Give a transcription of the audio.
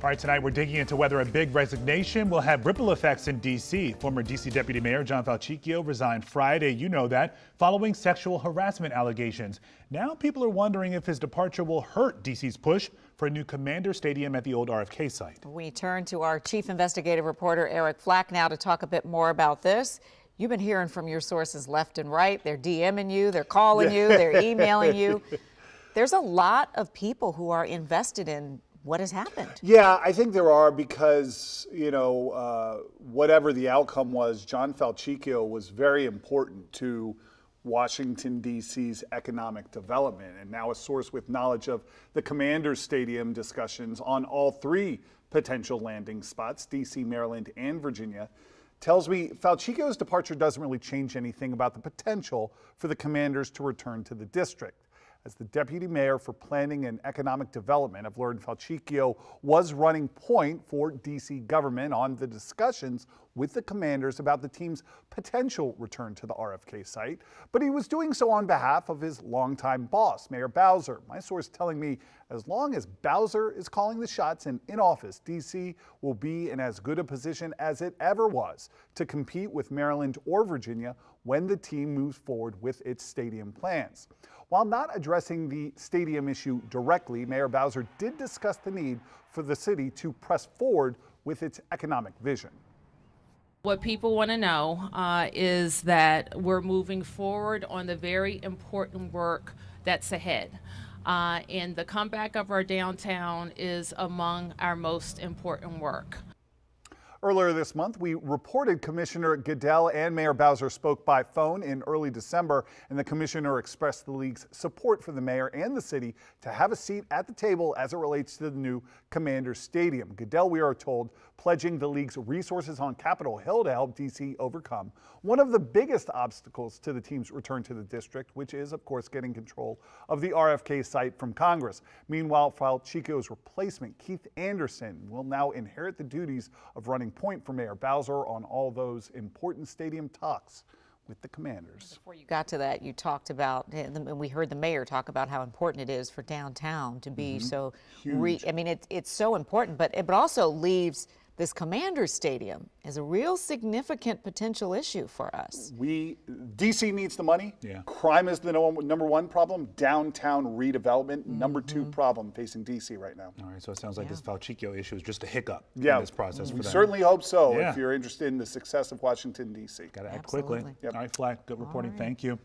All right, tonight we're digging into whether a big resignation will have ripple effects in D.C. Former D.C. Deputy Mayor John Falcicchio resigned Friday, you know that, following sexual harassment allegations. Now people are wondering if his departure will hurt D.C.'s push for a new Commander Stadium at the old RFK site. We turn to our chief investigative reporter Eric Flack now to talk a bit more about this. You've been hearing from your sources left and right. They're DMing you, they're calling you, they're emailing you. There's a lot of people who are invested in what has happened. Yeah, I think there are because, whatever the outcome was, John Falcicchio was very important to Washington, D.C.'s economic development, and now a source with knowledge of the Commander Stadium discussions on all three potential landing spots, D.C., Maryland, and Virginia, tells me Falcicchio's departure doesn't really change anything about the potential for the Commanders to return to the district. As the deputy mayor for planning and economic development, I've learned Falcicchio was running point for D.C. government on the discussions with the Commanders about the team's potential return to the RFK site, but he was doing so on behalf of his longtime boss, Mayor Bowser. My source telling me as long as Bowser is calling the shots and in office, D.C. will be in as good a position as it ever was to compete with Maryland or Virginia when the team moves forward with its stadium plans. While not addressing the stadium issue directly, Mayor Bowser did discuss the need for the city to press forward with its economic vision. What people want to know is that we're moving forward on the very important work that's ahead. And the comeback of our downtown is among our most important work. Earlier this month, we reported Commissioner Goodell and Mayor Bowser spoke by phone in early December, and the commissioner expressed the league's support for the mayor and the city to have a seat at the table as it relates to the new Commander Stadium. Goodell, we are told, pledging the league's resources on Capitol Hill to help D.C. overcome one of the biggest obstacles to the team's return to the district, which is, of course, getting control of the RFK site from Congress. Meanwhile, Falcicchio's replacement, Keith Anderson, will now inherit the duties of running point for Mayor Bowser on all those important stadium talks with the Commanders. Before you got to that, you talked about, and we heard the mayor talk about how important it is for downtown to be so, it's so important, but it also leaves this Commander Stadium as a real significant potential issue for us. D.C. needs the money. Yeah. Crime is the number one problem. Downtown redevelopment, number two problem facing D.C. right now. All right, so it sounds like this Falcicchio issue is just a hiccup in this process for we them. Certainly hope so if you're interested in the success of Washington, D.C. Got to act quickly. Yep. All right, Flack, good reporting. Thank you.